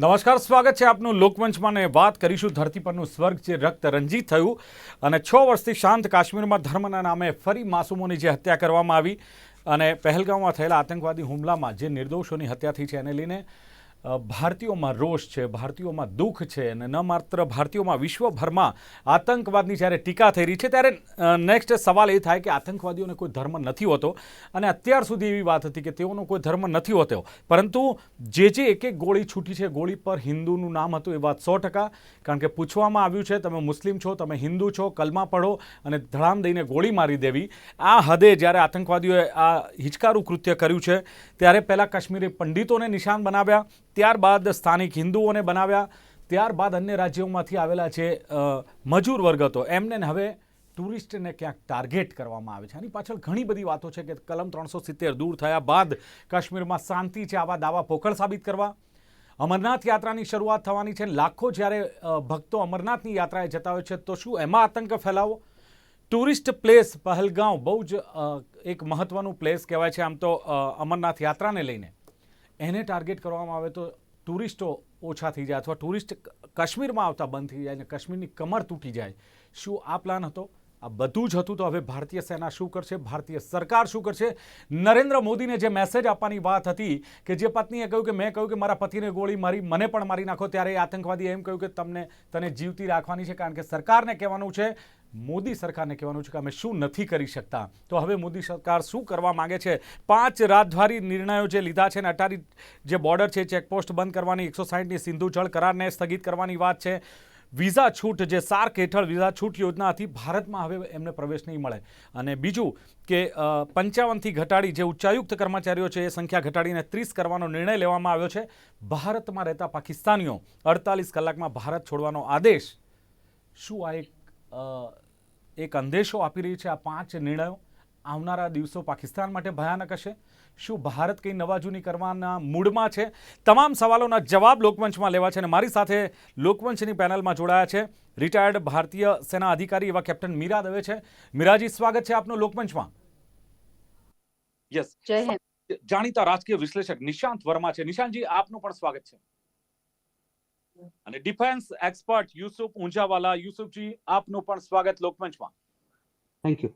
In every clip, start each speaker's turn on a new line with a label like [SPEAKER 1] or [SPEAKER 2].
[SPEAKER 1] નમસ્કાર, સ્વાગત છે આપનું લોકમંચમાં ને વાત કરીશું ધરતી પરનું સ્વર્ગ જે રક્ત રંજીત થયું અને 6 વર્ષથી શાંત કાશ્મીરમાં ધર્મના નામે ફરી માસૂમોની જે હત્યા કરવામાં આવી અને પહેલગામમાં થયેલા આતંકવાદી હુમલામાં જે નિર્દોષોની હત્યા થઈ છે એને લઈને ભારતીયોમાં રોષ છે, ભારતીયોમાં દુઃખ છે અને ન માત્ર ભારતીયોમાં વિશ્વભરમાં આતંકવાદની જ્યારે ટીકા થઈ રહી છે ત્યારે નેક્સ્ટ સવાલ એ થાય કે આતંકવાદીઓને કોઈ ધર્મ નથી હોતો અને અત્યાર સુધી એવી વાત હતી કે તેઓનો કોઈ ધર્મ નથી હોતો, પરંતુ જે એક એક ગોળી છૂટી છે ગોળી પર હિન્દુનું નામ હતું એ વાત 100%, કારણ કે પૂછવામાં આવ્યું છે તમે મુસ્લિમ છો, તમે હિન્દુ છો, કલમા પઢો અને ધડામ દઈને ગોળી મારી દેવી. આ હદે જ્યારે આતંકવાદીઓએ આ હિચકારું કૃત્ય કર્યું છે ત્યારે પહેલાં કાશ્મીરી પંડિતોને નિશાન બનાવ્યા, ત્યારબાદ સ્થાનિક હિન્દુઓને બનાવ્યા, ત્યારબાદ અન્ય રાજ્યોમાંથી આવેલા જે મજૂર વર્ગ હતો એમને હવે ટુરિસ્ટને ક્યાંક ટાર્ગેટ કરવામાં આવે છે. આની પાછળ ઘણી બધી વાતો છે કે કલમ 370 દૂર થયા બાદ કાશ્મીરમાં શાંતિ છે, આવા દાવા પોકળ સાબિત કરવા. અમરનાથ યાત્રાની શરૂઆત થવાની છે, લાખો જ્યારે ભક્તો અમરનાથની યાત્રાએ જતા હોય છે તો શું એમાં આતંક ફેલાવો? ટુરિસ્ટ પ્લેસ પહેલગામ બહુ જ એક મહત્વનું પ્લેસ કહેવાય છે આમ તો અમરનાથ યાત્રાને લઈને. એને ટાર્ગેટ કરવામાં આવે તો ટુરિસ્ટો ઓછા થઈ જાય અથવા ટુરિસ્ટ કાશ્મીરમાં આવતા બંધ થઈ જાય અને કાશ્મીરની કમર તૂટી જાય. શું આ પ્લાન હતો? આ બધું જ હતું. તો હવે ભારતીય સેના શું કરશે, ભારતીય સરકાર શું કરશે? નરેન્દ્ર મોદીને જે મેસેજ આપવાની વાત હતી કે જે પત્નીએ કહ્યું કે મેં કહ્યું કે મારા પતિને ગોળી મારી, મને પણ મારી નાખો, ત્યારે આતંકવાદીએ એમ કહ્યું કે તને જીવતી રાખવાની છે, કારણ કે સરકારને કહેવાનું છે, મોદી સરકારને કહેવાનું છે કે અમે શું નથી કરી શકતા. તો હવે મોદી સરકાર શું કરવા માંગે છે? 5 રાજદ્વારી નિર્ણયો જે લીધા છે ને અટારી જે બોર્ડર છે ચેકપોસ્ટ બંધ કરવાની, 160ની સિંધુ જળ કરારને સ્થગિત કરવાની વાત છે, વિઝા છૂટ જે સાર્ક હેઠળ વિઝા છૂટ યોજના હતી ભારતમાં હવે એમને પ્રવેશ નહીં મળે, અને બીજું કે 55થી ઘટાડી જે ઉચ્ચાયુક્ત કર્મચારીઓ છે એ સંખ્યા ઘટાડીને 30 કરવાનો નિર્ણય લેવામાં આવ્યો છે. ભારતમાં રહેતા પાકિસ્તાનીઓ 48 કલાકમાં ભારત છોડવાનો આદેશ. શું આ એક અંદેશો આપી રહી છે આ 5 નિર્ણયો? આવનારા દિવસો પાકિસ્તાન માટે ભયાનક હશે? શું ભારત કંઈ નવાજૂની કરવાના મૂડમાં છે? તમામ સવાલોના જવાબ લોકમંચમાં લેવા છે અને મારી સાથે લોકમંચની પેનલમાં જોડાયા છે રિટાયર્ડ ભારતીય સેના અધિકારી એવા કેપ્ટન મીરા દવે છે. મીરાજી, સ્વાગત છે આપનું લોકમંચમાં. યસ, જાણીતા રાજકીય વિશ્લેષક નિશાંત વર્મા છે. નિશાંતજી, આપનું પણ સ્વાગત છે. અને ડિફેન્સ એક્સપર્ટ યુસુફ ઊંઝાવાલા. યુસુફજી, આપનું પણ સ્વાગત લોકમંચમાં.
[SPEAKER 2] Thank you.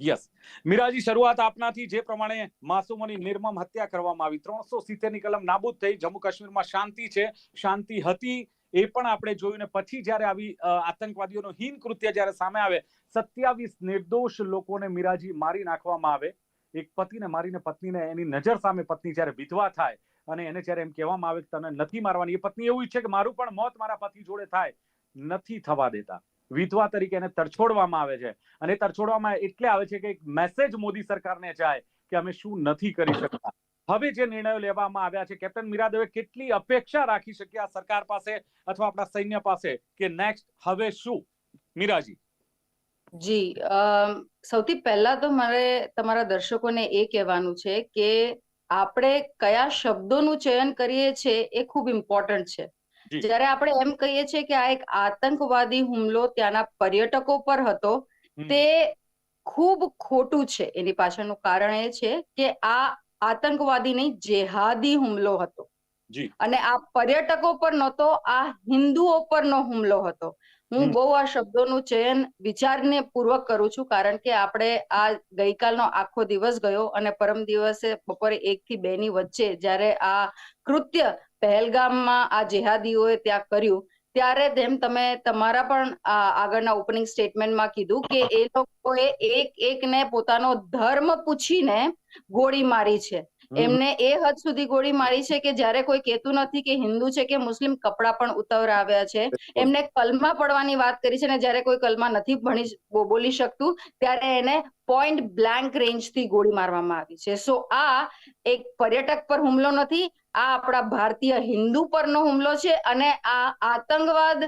[SPEAKER 1] યસ, મીરાજી, શરૂઆત આપનાથી. જે પ્રમાણે માસૂમોની નિર્મમ હત્યા કરવામાં આવી, 370ની કલમ નાબૂદ થઈ, જમ્મુ કાશ્મીરમાં શાંતિ છે, શાંતિ હતી એ પણ આપણે જોયું ને પછી જ્યારે આવી આતંકવાદીઓનો હીન કૃત્ય જ્યારે સામે આવે, 27 નિર્દોષ લોકોને મીરાજી મારી નાખવામાં આવે, એક પતિને મારીને પત્નીને એની નજર સામે પત્ની જ્યારે વિધવા થાય અને એને જ્યારે એમ કહેવામાં આવે કે તને નથી મારવાની, એ પત્ની એવું ઈચ્છે કે મારું પણ મોત મારા પતિ જોડે થાય, નથી થવા દેતા. વિધવા તરીકે એને તરછોડવામાં આવે છે અને તરછોડવામાં એટલે આવે છે કે એક મેસેજ મોદી સરકારને જાય કે અમે શું નથી કરી શકતા. હવે જે નિર્ણયો લેવામાં આવ્યા છે, કેપ્ટન મીરા દવે, કેટલી અપેક્ષા રાખી શકીએ આ સરકાર પાસે અથવા આપણા સૈન્ય પાસે કે નેક્સ્ટ હવે શું? મીરાજી.
[SPEAKER 3] જી, સૌથી પહેલા તો મારે તમારા દર્શકોને એ કહેવાનું છે કે આપણે કયા શબ્દોનું ચયન કરીએ છીએ એ ખૂબ ઇમ્પોર્ટન્ટ છે. જ્યારે આપણે એમ કહીએ છીએ કે આ એક આતંકવાદી હુમલો ત્યાંના પર્યટકો પર હતો, તે ખૂબ ખોટું છે. એની પાછળનું કારણ એ છે કે આ આતંકવાદી નહીં, જેહાદી હુમલો હતો અને આ પર્યટકો પર નહોતો, આ હિન્દુઓ પરનો હુમલો હતો. હું બહુ આ શબ્દોનું ચયન વિચારને પૂર્વક કરું છું, કારણ કે આપણે આ ગઈકાલનો આખો દિવસ ગયો અને પરમ દિવસે બપોરે 1 થી 2 ની વચ્ચે જ્યારે આ કૃત્ય પહેલગામમાં આ જેહાદીઓએ ત્યાં કર્યું, ત્યારે તેમ તમે તમારા પણ આગળના ઓપનિંગ સ્ટેટમેન્ટમાં કીધું કે એ લોકોએ એકને પોતાનો ધર્મ પૂછીને ગોળી મારી છે. એમને એ હદ સુધી ગોળી મારી છે કે જ્યારે કોઈ કહેતું નથી કે હિન્દુ છે કે મુસ્લિમ, કપડા પણ ઉતાવરાવ્યા છે. એમને કલમા પડવાની વાત કરી છે અને જ્યારે કોઈ કલમા નથી બોલી શકતું ત્યારે એને પોઈન્ટ બ્લેન્ક રેન્જથી ગોળી મારવામાં આવી છે. સો આ એક પર્યટક પર હુમલો નથી, આ આપણા ભારતીય હિન્દુ પરનો હુમલો છે અને આ આતંકવાદ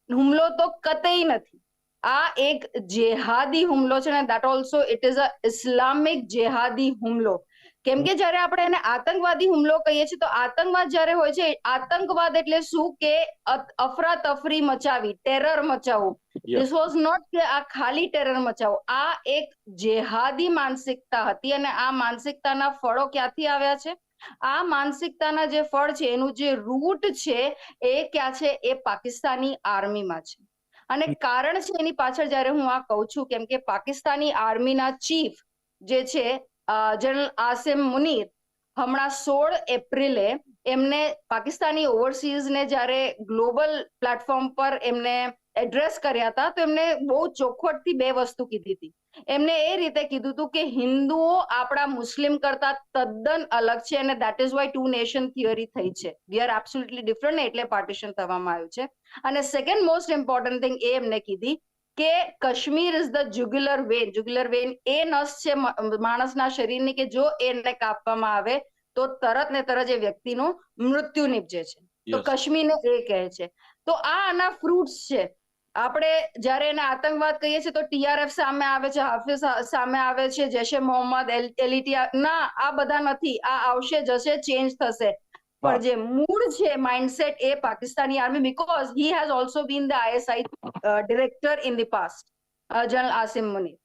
[SPEAKER 3] હુમલો તો કતઈ નથી. આ એક જેહાદી હુમલો છે અને that also it is a Islamic જેહાદી હુમલો. કેમ કે જ્યારે આપણે એને આતંકવાદી હુમલો કહીએ છીએ તો આતંકવાદ જ્યારે હોય છે, આતંકવાદ એટલે શું કે અફરાતફરી મચાવી, ટેરર મચાવવું. ધીસ વોઝ નોટ કે આ ખાલી ટેરર મચાવો, આ એક જેહાદી માનસિકતા હતી અને આ માનસિકતાના ફળો ક્યાંથી આવ્યા છે? આ માનસિકતાના જે ફળ છે એનું જે રૂટ છે એ ક્યાં છે, એ પાકિસ્તાની આર્મીમાં છે. અને કારણ છે એની પાછળ જ્યારે હું આ કહું છું, કેમ કે પાકિસ્તાની આર્મીના ચીફ જે છે જનરલ આસિમ મુનીર, હમણાં 16 એપ્રિલે એમને પાકિસ્તાની ઓવરસીઝને જ્યારે ગ્લોબલ પ્લેટફોર્મ પર એમને એડ્રેસ કર્યા હતા, તો એમને બહુ ચોખવટથી બે વસ્તુ કીધી હતી. એમને એ રીતે કીધું હતું કે હિન્દુઓ આપણા મુસ્લિમ કરતા તદ્દન અલગ છે અને that is why two nation theory થઈ છે. વી આર એબ્સોલ્યુટલી ડિફરન્ટ, એટલે પાર્ટીશન થવામાં આવ્યું છે. અને સેકન્ડ મોસ્ટ ઇમ્પોર્ટન્ટ થિંગ એ એમને કીધી કે Kashmir is the jugular vein. Jugular vein એ નસ છે માણસના શરીરની કે જો એને કાપવામાં આવે તો તરત ને તરત એ વ્યક્તિનું મૃત્યુ નિપજે છે. તો કાશ્મીરને એ કહે છે. તો આ આના ફ્રૂટ્સ છે. આપણે જ્યારે એને આતંકવાદ કહીએ છીએ તો TRF સામે આવે છે, હાફિઝ સામે આવે છે, જૈશે મોહમ્મદ, LTR. ના, આ બધા નથી. આ આવશે, જશે, ચેન્જ થશે. પણ જે મૂળ છે માઇન્ડસેટ એ Pakistani army, because he has also been the ISI director in the past, general Asim Munir.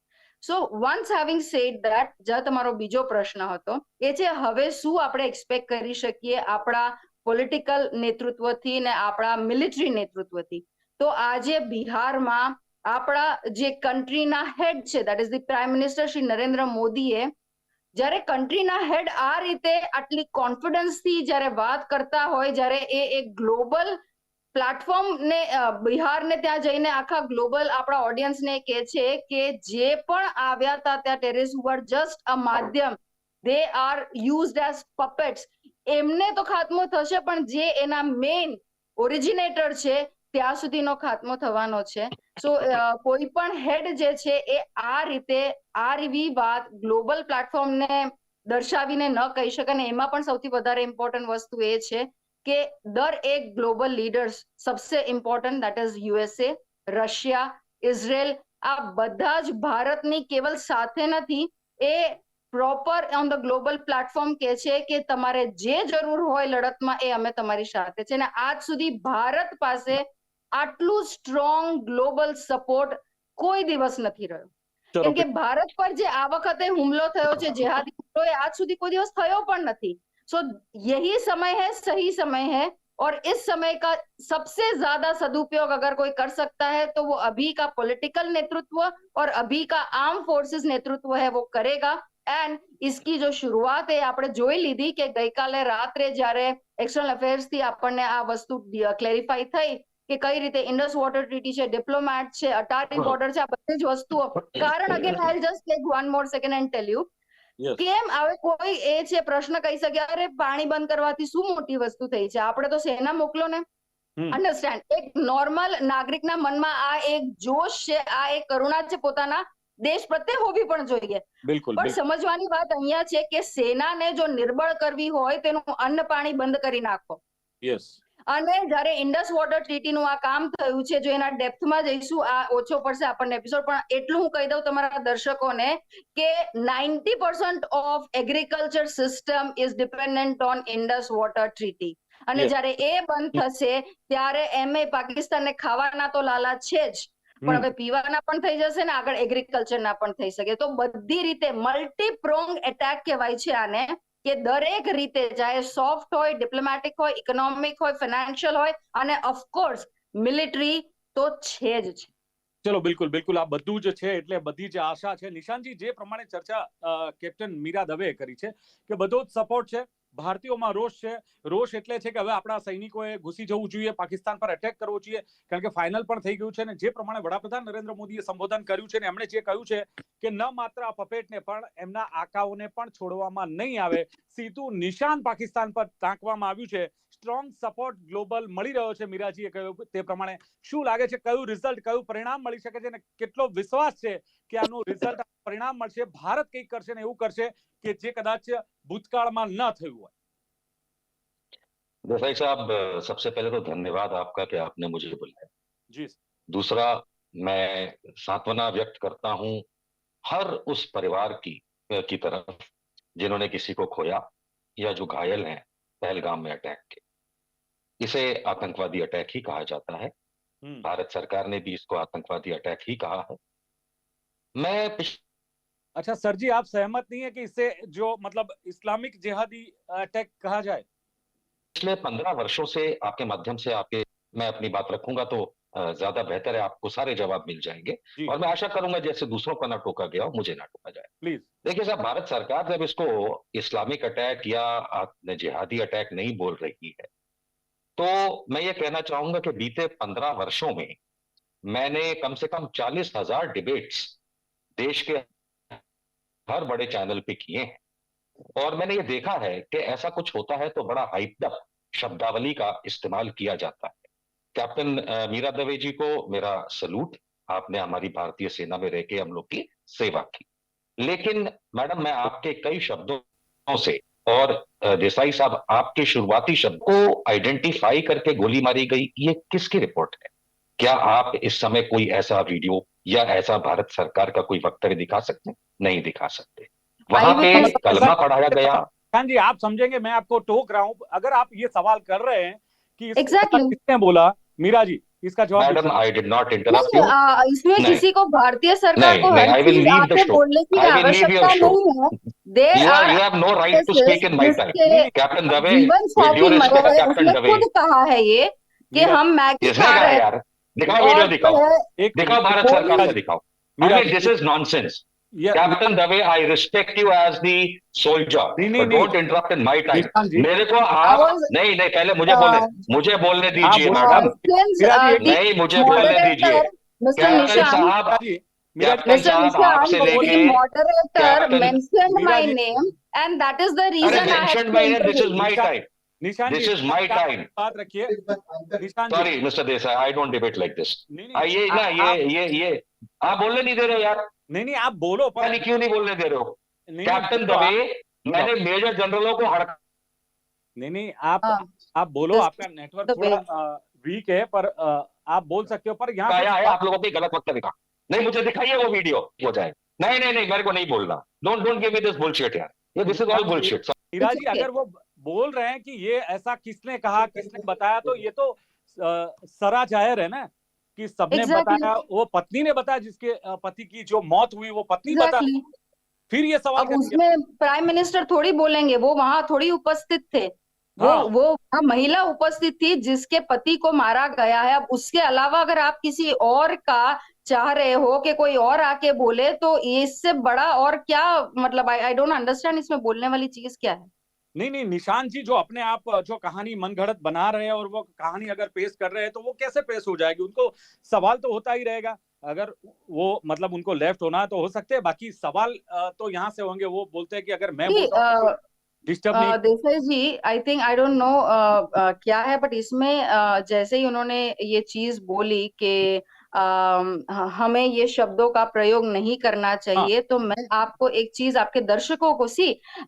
[SPEAKER 3] So once having said that, જ્યાં તમારો બીજો પ્રશ્ન હતો એ છે હવે શું આપણે એક્સપેક્ટ કરી શકીએ આપણા પોલિટિકલ નેતૃત્વથી ને આપણા મિલિટરી નેતૃત્વથી. તો આજે બિહારમાં આપણા જે કન્ટ્રીના હેડ છે, that is the prime minister Shri Narendra મોદીએ, જ્યારે કન્ટ્રીના હેડ આ રીતે આટલી કોન્ફિડન્સથી જ્યારે વાત કરતા હોય, જ્યારે એ એક ગ્લોબલ પ્લેટફોર્મને બિહારને ત્યાં જઈને આખા ગ્લોબલ આપણા ઓડિયન્સને કહે છે કે જે પણ આવ્યા હતા ત્યાં terrorist who are just a માધ્યમ, they are used as puppets, એમને તો ખાત્મો થશે પણ જે એના મેઇન ઓરિજિનેટર છે ત્યાં સુધીનો ખાત્મો થવાનો છે. સો કોઈ પણ હેડ જે છે એ આ રીતે આ એવી વાત ગ્લોબલ પ્લેટફોર્મને દર્શાવીને ન કહી શકે. અને એમાં પણ સૌથી વધારે ઇમ્પોર્ટન્ટ વસ્તુ એ છે કે દરેક ગ્લોબલ લીડર્સ, સબસે important that is USA, Russia, Israel, આ બધા જ ભારતની કેવલ સાથે નથી, એ proper on the global platform કે છે કે તમારે જે જરૂર હોય લડતમાં એ અમે તમારી સાથે છે. અને આજ સુધી ભારત પાસે આટલું સ્ટ્રોંગ ગ્લોબલ સપોર્ટ કોઈ દિવસ નથી રહ્યો. કેમ કે ભારત પર જે આ વખતે હુમલો થયો છે, જેહાદી હુમલો, એ આજ સુધી કોઈ દિવસ થયો પણ નથી. सो यही समय है, सही समय है, और इस समय का सबसे ज्यादा सदुपयोग अगर कोई कर सकता है तो वो अभी का पॉलिटिकल नेतृत्व और अभी का आर्म फोर्सेस नेतृत्व है वो करेगा. एंड इसकी जो शुरुआत है આપણે જોઈ લીધી કે ગઈકાલે રાત્રે જ્યારે એક્સટર્નલ અફેર્સ થી આપણને આ વસ્તુ ક્લેરિફાઈ થઈ કે કઈ રીતે ઇન્ડસ વોટર ટ્રીટી છે, ડિપ્લોમેટ છે, અટારી બોર્ડર છે, આ બધી જ વસ્તુઓ. કારણ again I will just tech one more second and tell you કેમ હવે કોઈ એ છે પ્રશ્ન કહી શકે અરે પાણી બંધ કરવાથી શું મોટી વસ્તુ થઈ છે, આપણે તો સેના મોકલો ને. અન્ડરસ્ટેન્ડ, એક નોર્મલ નાગરિકના મનમાં આ એક જોશ છે, આ એક કરુણા છે પોતાના દેશ પ્રત્યે હોવી પણ જોઈએ. પણ સમજવાની વાત અહીંયા છે કે સેનાને જો નિર્બળ કરવી હોય તેનું અન્ન પાણી બંધ કરી નાખો. અને જ્યારે ઇન્ડસ વોટર ટ્રીટીનું આ કામ થયું છે, જો એના ડેપ્થમાં જઈશું, આ ઓછો પડશે આપણને એપિસોડ, પણ એટલું હું કહી દઉં તમારા દર્શકોને કે 90% of agriculture system is dependent on Indus water treaty. અને જ્યારે એ બંધ થશે ત્યારે એમે પાકિસ્તાનને ખાવાના તો લાલા છે જ, પણ હવે પીવાના પણ થઈ જશે ને આગળ એગ્રીકલ્ચરના પણ થઈ શકે. તો બધી રીતે મલ્ટી પ્રોંગ એટેક કહેવાય છે આને, કે દરેક રીતે, ચાહે સોફ્ટ હોય, ડિપ્લોમેટિક હોય, ઇકોનોમિક હોય, ફાઇનાન્શિયલ હોય, અને ઓફકોર્સ મિલિટરી તો છે જ છે.
[SPEAKER 1] ચલો, બિલકુલ બિલકુલ, આ બધું જ છે, એટલે બધી જ આશા છે. નિશાંતજી, જે પ્રમાણે ચર્ચા કેપ્ટન મીરા દવેએ કરી છે કે બધો જ સપોર્ટ છે, ભારતીયોમાં રોષ છે. રોષ એટલે છે કે હવે આપણા સૈનિકોએ ઘૂસી જવું જોઈએ, પાકિસ્તાન પર અટેક કરવો જોઈએ, કારણ કે ફાઇનલ પણ થઈ ગયું છે. અને જે પ્રમાણે વડાપ્રધાન નરેન્દ્ર મોદીએ સંબોધન કર્યું છે ને એમણે જે કહ્યું છે કે ન માત્ર આ પપેટને પણ એમના આકાઓને પણ છોડવામાં નહીં આવે, સીધું નિશાન પાકિસ્તાન પર તાંકવામાં આવ્યું છે. સ્ટ્રોંગ સપોર્ટ ગ્લોબલ મળી રહ્યો છે. મીરાજીએ કહ્યું તે પ્રમાણે શું લાગે છે, કયું રિઝલ્ટ, કયું પરિણામ મળી શકે છે અને કેટલો વિશ્વાસ છે કે આનું રિઝલ્ટ, પરિણામ મળશે, ભારત કંઈક કરશે ને એવું કરશે કે જે કદાચ ભૂતકાળમાં ન થયું હોય?
[SPEAKER 2] देसाई साहब, सबसे पहले तो धन्यवाद आपका कि आपने मुझे बुलाया
[SPEAKER 1] जी।
[SPEAKER 2] दूसरा, मैं सांत्वना व्यक्त करता हूं हर उस परिवार की तरफ जिन्होंने किसी को खोया या जो घायल हैं पहलगाम में अटैक के। इसे आतंकवादी अटैक ही कहा जाता है। भारत सरकार ने भी इसको आतंकवादी अटैक ही कहा है। मैं
[SPEAKER 1] अच्छा सर जी, आप सहमत नहीं है कि इससे जो मतलब इस्लामिक जिहादी अटैक कहा जाए?
[SPEAKER 2] पिछले 15 वर्षों से आपके माध्यम से आपके मैं अपनी बात रखूंगा तो ज्यादा बेहतर है, आपको सारे जवाब मिल जाएंगे।
[SPEAKER 1] जी
[SPEAKER 2] और मैं आशा करूंगा जैसे दूसरों को ना टोका गया हो, मुझे ना टोका जाए।
[SPEAKER 1] प्लीज।
[SPEAKER 2] देखिए साहब, भारत सरकार जब इसको इस्लामिक अटैक या जिहादी अटैक नहीं बोल रही है, तो मैं ये कहना चाहूंगा कि बीते 15 वर्षों में मैंने कम से कम 40,000 डिबेट्स देश के हर बड़े चैनल पे किए हैं। और मैंने ये देखा है कि ऐसा कुछ होता है तो बड़ा हाइप्ड अप शब्दावली का इस्तेमाल किया जाता है। कैप्टन मीरा दवे जी को मेरा सलूट, आपने हमारी भारतीय सेना में रह के हम लोग की सेवा की। लेकिन मैडम, मैं आपके कई शब्दों से और देसाई साहब आपके शुरुआती शब्द को आइडेंटिफाई करके गोली मारी गई, ये किसकी रिपोर्ट है? क्या आप इस समय कोई ऐसा वीडियो या ऐसा भारत सरकार का कोई वक्तव्य दिखा सकते हैं? नहीं दिखा सकते।
[SPEAKER 3] आई
[SPEAKER 2] वहां पे
[SPEAKER 3] विटनेस।
[SPEAKER 1] मतलब ऐसा
[SPEAKER 2] कलमा पढ़ाया गया।
[SPEAKER 1] खान जी, आप समझेंगे, मैं आपको टोक रहा हूं। अगर आप ये सवाल कर रहे हैं कि इसको ऐसा
[SPEAKER 3] एग्जैक्टली।
[SPEAKER 1] किसने बोला, मीरा जी इसका जवाब
[SPEAKER 2] मैडम,
[SPEAKER 1] दीजिए।
[SPEAKER 2] आई डिड नॉट इंटरप्ट
[SPEAKER 3] नहीं,
[SPEAKER 2] यू।
[SPEAKER 3] इसमें
[SPEAKER 2] नहीं,
[SPEAKER 3] किसी को भारतीय सरकार
[SPEAKER 2] नहीं,
[SPEAKER 3] को
[SPEAKER 2] नहीं,
[SPEAKER 3] हर
[SPEAKER 2] आई विल
[SPEAKER 3] चीज
[SPEAKER 2] लीव द
[SPEAKER 3] आके
[SPEAKER 2] शो।
[SPEAKER 3] बोलने की
[SPEAKER 2] आई विल लीव योर
[SPEAKER 3] आवश्यकता
[SPEAKER 2] शो।
[SPEAKER 3] नहीं है। They are
[SPEAKER 2] you have no right to speak in my time.
[SPEAKER 3] जिसके
[SPEAKER 1] नहीं नहीं
[SPEAKER 2] कैप्टन दवे,
[SPEAKER 3] जीवन
[SPEAKER 2] विद ड्यू
[SPEAKER 3] साथी मरे
[SPEAKER 2] रिस्पेक्ट
[SPEAKER 3] हैं
[SPEAKER 2] कैप्टन
[SPEAKER 3] उसने
[SPEAKER 2] दवे।
[SPEAKER 3] खुद कहा है ये कि
[SPEAKER 1] मीरा
[SPEAKER 3] हम मैगी
[SPEAKER 2] किसने
[SPEAKER 3] खा
[SPEAKER 2] कहा
[SPEAKER 3] रहे
[SPEAKER 2] है
[SPEAKER 3] हैं
[SPEAKER 2] यार? दिखाओ वीडियो,
[SPEAKER 3] और
[SPEAKER 2] दिखाओ।
[SPEAKER 1] एक मिनट,
[SPEAKER 2] दिखाओ, भारत
[SPEAKER 3] बोली।
[SPEAKER 2] सरकार
[SPEAKER 1] मीरा
[SPEAKER 2] का
[SPEAKER 1] जी,
[SPEAKER 2] दिखाओ। I
[SPEAKER 1] Meera
[SPEAKER 2] mean this
[SPEAKER 1] ji,
[SPEAKER 2] is nonsense.
[SPEAKER 1] ये Meera,
[SPEAKER 2] captain Dave, I respect you as the soldier,
[SPEAKER 1] नहीं नहीं
[SPEAKER 2] बट
[SPEAKER 1] नहीं,
[SPEAKER 2] don't interrupt in my time.
[SPEAKER 1] Nishan ji
[SPEAKER 2] मेरे को
[SPEAKER 3] आई
[SPEAKER 2] आप
[SPEAKER 3] वाज
[SPEAKER 2] नहीं नहीं, पहले मुझे बोलने
[SPEAKER 1] आप
[SPEAKER 2] दीजिए
[SPEAKER 1] बोल
[SPEAKER 2] मैडम।
[SPEAKER 3] सिंस
[SPEAKER 1] मीरा जी एक
[SPEAKER 3] द
[SPEAKER 2] नहीं, मुझे बोलने दीजिए।
[SPEAKER 3] moderator Mr.
[SPEAKER 2] कैप्टन
[SPEAKER 3] Nishan
[SPEAKER 2] साहब,
[SPEAKER 1] मीरा जी
[SPEAKER 2] कैप्टन
[SPEAKER 3] Mr.
[SPEAKER 2] साहब
[SPEAKER 3] Nishan,
[SPEAKER 2] आपसे
[SPEAKER 1] को
[SPEAKER 3] the
[SPEAKER 1] बोल,
[SPEAKER 2] लेके
[SPEAKER 3] moderator
[SPEAKER 2] captain.
[SPEAKER 3] mentioned
[SPEAKER 1] Meera
[SPEAKER 3] my
[SPEAKER 1] ji,
[SPEAKER 3] name, and that is the
[SPEAKER 2] अरे
[SPEAKER 3] reason I had
[SPEAKER 2] mention
[SPEAKER 3] to
[SPEAKER 2] my name, this is
[SPEAKER 3] intervene.
[SPEAKER 2] My
[SPEAKER 1] Nishan,
[SPEAKER 2] time.
[SPEAKER 1] Nishan ji
[SPEAKER 2] this is my
[SPEAKER 1] आप
[SPEAKER 2] time.
[SPEAKER 1] बात रखिए। Nishan ji,
[SPEAKER 2] sorry mister Desai, I don't debate like this.
[SPEAKER 1] नहीं नहीं,
[SPEAKER 2] ये ना, ये आप बोलने नहीं दे रहे हो यार।
[SPEAKER 1] नहीं नहीं, आप बोलो पर,
[SPEAKER 2] यानी क्यों नहीं बोलने दे रहे हो?
[SPEAKER 1] नहीं नहीं
[SPEAKER 2] कैप्टन
[SPEAKER 1] बोलो आप,
[SPEAKER 2] दवे, मैंने मेजर जनरलों को हड़काया
[SPEAKER 1] नहीं नहीं,
[SPEAKER 3] हाँ,
[SPEAKER 1] आप बोलो।
[SPEAKER 3] this
[SPEAKER 1] आपका
[SPEAKER 3] is
[SPEAKER 1] नेटवर्क
[SPEAKER 3] the
[SPEAKER 1] थोड़ा
[SPEAKER 3] way.
[SPEAKER 1] वीक है, पर आप बोल सकते हो। पर यहाँ पे
[SPEAKER 2] है, आप लोगों की गलत वक्त दिखा। नहीं, मुझे दिखाइए वो वीडियो हो जाए। नहीं नहीं नहीं, मेरे को नहीं बोलना। Don't don't give me this bullshit यार। ये this is all
[SPEAKER 1] Nishan ji,
[SPEAKER 2] bullshit.
[SPEAKER 1] Meera
[SPEAKER 3] It's
[SPEAKER 1] ji,
[SPEAKER 3] okay.
[SPEAKER 1] अगर वो बोल रहे हैं कि ये ऐसा किसने कहा, किसने बताया, तो ये तो सरा जाहिर है ना कि सबने
[SPEAKER 3] Exactly.
[SPEAKER 1] बताया। वो पत्नी ने बताया, जिसके पति की जो मौत हुई वो पत्नी बता,
[SPEAKER 3] Exactly.
[SPEAKER 1] फिर ये सवाल
[SPEAKER 3] अब
[SPEAKER 1] करेंगे।
[SPEAKER 3] उसमें प्राइम मिनिस्टर थोड़ी बोलेंगे, वो वहां थोड़ी उपस्थित थे।
[SPEAKER 1] हाँ,
[SPEAKER 3] वो वहाँ महिला उपस्थित थी जिसके पति को मारा गया है। अब उसके अलावा अगर आप किसी और का चाह रहे हो कि कोई और आके बोले, तो इससे बड़ा और क्या मतलब, आई डोंट अंडरस्टैंड इसमें बोलने वाली चीज क्या है।
[SPEAKER 1] नहीं नहीं, निशान जी जो अपने आप जो कहानी मनगढ़ंत बना रहे हैं, और वो कहानी अगर पेश कर रहे हैं, तो वो कैसे पेश हो जाएगी? उनको सवाल तो होता ही रहेगा। अगर वो मतलब उनको लेफ्ट होना है तो हो सकते हैं, बाकी सवाल तो यहाँ से होंगे। वो बोलते हैं कि अगर मैं बोल रहा हूँ तो डिस्टर्ब नहीं।
[SPEAKER 3] Desai ji, I think, I don't know क्या है, बट इसमें जैसे ही उन्होंने ये चीज बोली कि हमें ये शब्दों का प्रयोग नहीं करना
[SPEAKER 1] हाँ,
[SPEAKER 3] चाहिए, तो मैं आपको एक चीज, आपके दर्शकों को,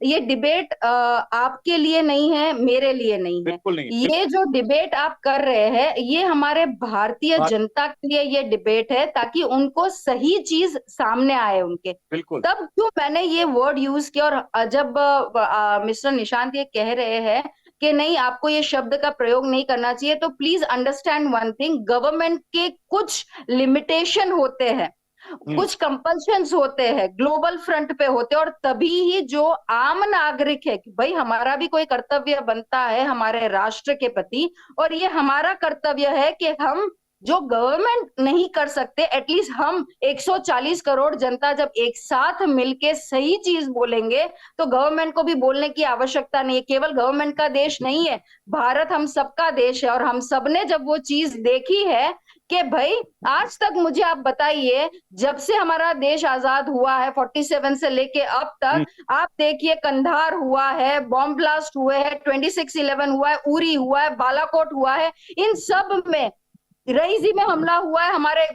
[SPEAKER 3] ये डिबेट आपके लिए नहीं है, मेरे लिए नहीं है।
[SPEAKER 1] बिल्कुल नहीं,
[SPEAKER 3] ये जो डिबेट आप कर रहे हैं, ये हमारे भारतीय
[SPEAKER 1] बात
[SPEAKER 3] जनता के लिए ये डिबेट है, ताकि उनको सही चीज सामने आए उनके।
[SPEAKER 1] बिल्कुल।
[SPEAKER 3] तब क्यों मैंने ये वर्ड यूज किया। और जब मिस्टर निशांत ये कह रहे हैं कि नहीं, आपको ये शब्द का प्रयोग नहीं करना चाहिए, तो please understand one thing, government के कुछ लिमिटेशन होते हैं, कुछ कंपल्शंस होते हैं, ग्लोबल फ्रंट पे होते हैं, और तभी ही जो आम नागरिक है कि भाई हमारा भी कोई कर्तव्य बनता है हमारे राष्ट्र के प्रति, और ये हमारा कर्तव्य है कि हम जो गवर्नमेंट नहीं कर सकते, एटलीस्ट हम 140 करोड़ जनता जब एक साथ मिलके सही चीज बोलेंगे, तो गवर्नमेंट को भी बोलने की आवश्यकता नहीं है। केवल गवर्नमेंट का देश नहीं है, भारत हम सबका देश है। और हम सबने जब वो चीज देखी है कि भाई, आज तक मुझे आप बताइए, जब से हमारा देश आजाद हुआ है 47 से लेके अब तक, आप देखिए, कंधार हुआ है, बॉम्ब ब्लास्ट हुए हैं, 26/11 हुआ है, उरी हुआ है, बालाकोट हुआ है, इन सब में, रईसी में हमला हुआ है, हमारे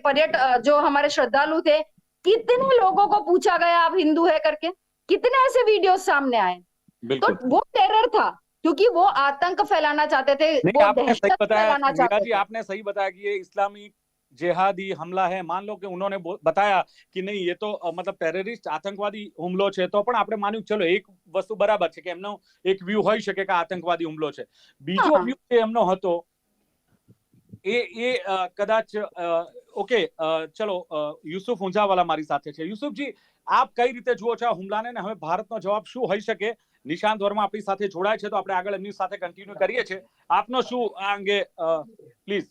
[SPEAKER 3] जो हमारे श्रद्धालु थे, कितने लोगों को पूछा गया आप हिंदू है करके, कितने ऐसे वीडियो सामने आए। तो
[SPEAKER 1] बिल्कुल
[SPEAKER 3] वो टेरर था, क्योंकि वो आतंक फैलाना चाहते थे,
[SPEAKER 1] नहीं,
[SPEAKER 3] वो
[SPEAKER 1] आपने सही
[SPEAKER 3] दहशत
[SPEAKER 1] बताया
[SPEAKER 3] फैलाना
[SPEAKER 1] मीरा
[SPEAKER 3] चाहते
[SPEAKER 1] जी,
[SPEAKER 3] थे।
[SPEAKER 1] आपने सही बताया कि ये इस्लामी जिहादी हमला है। मान लो कि उन्होंने बताया कि नहीं, ये तो मतलब ટેરરિસ્ટ આતંકવાદી હુમલો છે, તો પણ આપણે માન્યું ચલો એક વસ્તુ બરાબર છે કે એમનો એક વ્યૂ હોઈ શકે કે આતંકવાદી હુમલો છે। બીજો
[SPEAKER 3] हाँ,
[SPEAKER 1] વ્યૂ જે એમનો હતો એ કદાચ ઓકે ચલો યુસુફ ઊંઝાવાલા મારી સાથે છે. યુસુફજી, આપ કઈ રીતે જુઓ છો આ હુમલાને, ને હવે ભારતનો જવાબ શું હોઈ શકે? નિશાંત વર્મા આપણી સાથે જોડાય છે તો આપણે આગળ એમની સાથે કન્ટિન્યુ કરીએ છીએ. આપનો શું આ અંગે પ્લીઝ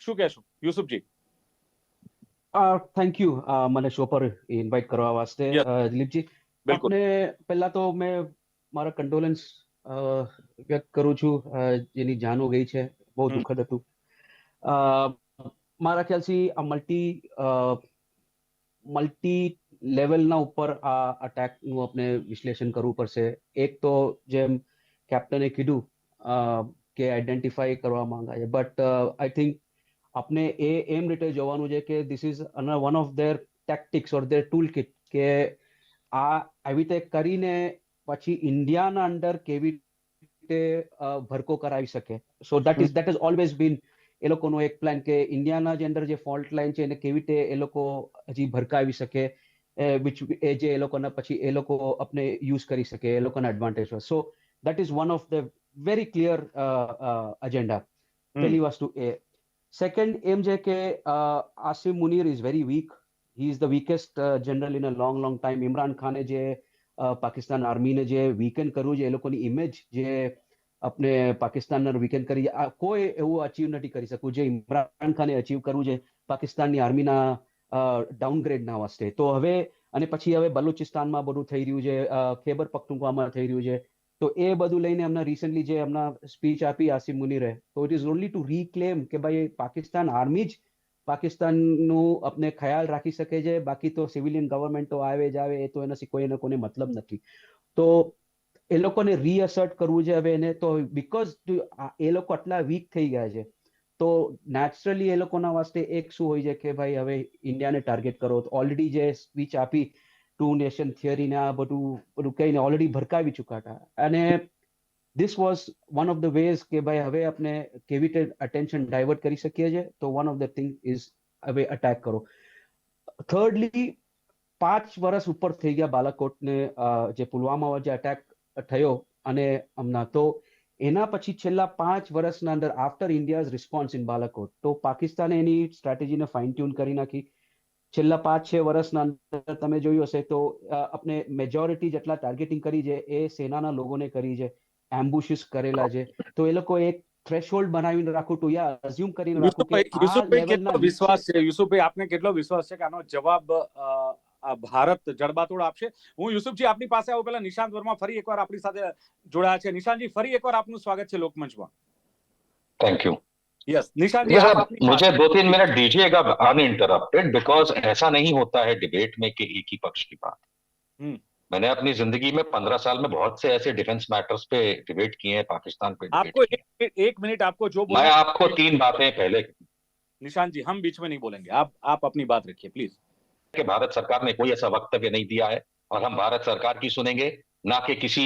[SPEAKER 1] શું કહેશો યુસુફજી?
[SPEAKER 4] થેન્ક યુ મને શો પર ઇન્વાઇટ કરવા વાસ્તે.
[SPEAKER 1] Yes.
[SPEAKER 4] દિલીપજી,
[SPEAKER 1] બિલકુલ.
[SPEAKER 4] આપને પહેલા તો મેં મારા કંડોલન્સ વ્યક્ત કરું છું જેની જાનો ગઈ છે. બહુ દુઃખદ હતું. મારા ખ્યાલથી આ મલ્ટી લેવલના ઉપર આ અટેકનું આપણે વિશ્લેષણ કરવું પડશે. એક તો જેમ કેપ્ટને કીધું કે આઈડેન્ટિફાઈ કરવા માંગા છે, બટ આઈ થિંક આપણે એમ રીતે જોવાનું છે કે this is one of their tactics or there tool kit, કે આ આવી રીતે કરીને પછી ઇન્ડિયાના અંડર કેવી રીતે ભરકો કરાવી શકે. So that is always been એ લોકોનો એક પ્લાન, કે ઇન્ડિયાના જે અંદર જે ફોલ્ટ લાઈન છે એને કેવી રીતે એ લોકો હજી ભરકાવી શકે, જે એ લોકોના પછી એ લોકો આપણે યુઝ કરી શકે એ લોકોના advantage. So that is one of the very clear agenda. પહેલી વસ્તુ એ. સેકન્ડ એમ છે કે Asim Munir is very weak. He is the weakest general in a long time. Imran ખાને જે પાકિસ્તાન આર્મીને જે વીકેન્ડ કરવું છે, એ લોકોની ઇમેજ જે આપણે પાકિસ્તાનને વીકેન્ડ કરી, કોઈ એવું અચીવ નથી કરી શકવું જે ઇમરાન ખાને અચીવ કરવું છે પાકિસ્તાનની આર્મીના ડાઉનગ્રેડના વાસ્તે. તો હવે અને પછી હવે બલુચિસ્તાનમાં બધું થઈ રહ્યું છે, ખૈબર પખ્તુનખ્વામાં થઈ રહ્યું છે. તો એ બધું લઈને એમના રિસેન્ટલી જે એમના સ્પીચ આપી આસિમ મુનીરે, તો ઇટ ઇઝ ઓનલી ટુ રીક્લેમ કે ભાઈ પાકિસ્તાન આર્મી જ પાકિસ્તાનનું આપણે ખ્યાલ રાખી શકે છે, બાકી તો સિવિલિયન ગવર્મેન્ટ તો આવે જ આવે, એ તો એનાથી કોઈને કોને મતલબ નથી. તો એ લોકોને રીઅસર્ટ કરવું છે હવે એને. તો બીકોઝ એ લોકો આટલા વીક થઈ ગયા છે, તો નેચરલી એ લોકોના વાસ્તે એક શું હોય છે કે ભાઈ હવે ઇન્ડિયાને ટાર્ગેટ કરો. ઓલરેડી જે સ્પીચ આપી ટુ નેશન થિયરી ને આ બધું કહીને ઓલરેડી ભરકાવી ચુકા હતા. અને this was one of the ways કે ભાઈ હવે આપણે કેવી રીતે અટેન્શન ડાયવર્ટ કરી શકીએ છીએ. તો one of the thing is હવે અટેક કરો. થર્ડલી, 5 વર્ષ ઉપર થઈ ગયા બાલાકોટને જે પુલવામા જે અટેક થયો અને હમણાં, તો એના પછી છેલ્લા 5 વર્ષના અંદર after India's response in Balakot, તો પાકિસ્તાને એની સ્ટ્રેટેજીને ફાઇન ટ્યુન કરી નાખી. છેલ્લા 5-6 વર્ષના અંદર તમે જોયું હશે તો આપણે મેજોરિટી જેટલા ટાર્ગેટિંગ કરી છે એ સેનાના લોકોને કરી છે, એમ્બુશિસ કરેલા છે. તો એ લોકો એક થ્રેશહોલ્ડ બનાવીને રાખું તો યા અઝ્યુમ કરીને રાખું કે આ
[SPEAKER 1] યુસુફભાઈ
[SPEAKER 4] લેવલના
[SPEAKER 1] કેટલો વિશ્વાસ છે? યુસુફભાઈ, આપને કેટલો વિશ્વાસ છે કે આનો જવાબ ભારત જડબાતોડ આપશે? હું યુસુફજી આપની પાસે આવું પહેલા નિશાંત વર્મા ફરી એકવાર આપણી સાથે જોડાયા છે. નિશાંતજી, ફરી એકવાર આપનું સ્વાગત છે લોકમંચમાં.
[SPEAKER 2] Thank you.
[SPEAKER 1] Yes Nishant ji, आप अपनी
[SPEAKER 2] मुझे 2-3 मिनट दीजिएगा अनइंटरप्टेड, बिकॉज ऐसा नहीं होता है डिबेट में कि एक ही पक्ष की बात. मैंने अपनी जिंदगी में 15 साल में बहुत से ऐसे डिफेंस मैटर्स पे डिबेट किए हैं, पाकिस्तान पे
[SPEAKER 1] आपको
[SPEAKER 2] डिबेट किए.
[SPEAKER 1] एक मिनट आपको जो
[SPEAKER 2] मैं आपको 3 बातें पहले.
[SPEAKER 1] निशांत जी, हम बीच में नहीं बोलेंगे, आप अपनी बात रखिए प्लीज.
[SPEAKER 2] कि भारत सरकार ने कोई ऐसा वक्तव्य नहीं दिया है और हम भारत सरकार की सुनेंगे, ना कि किसी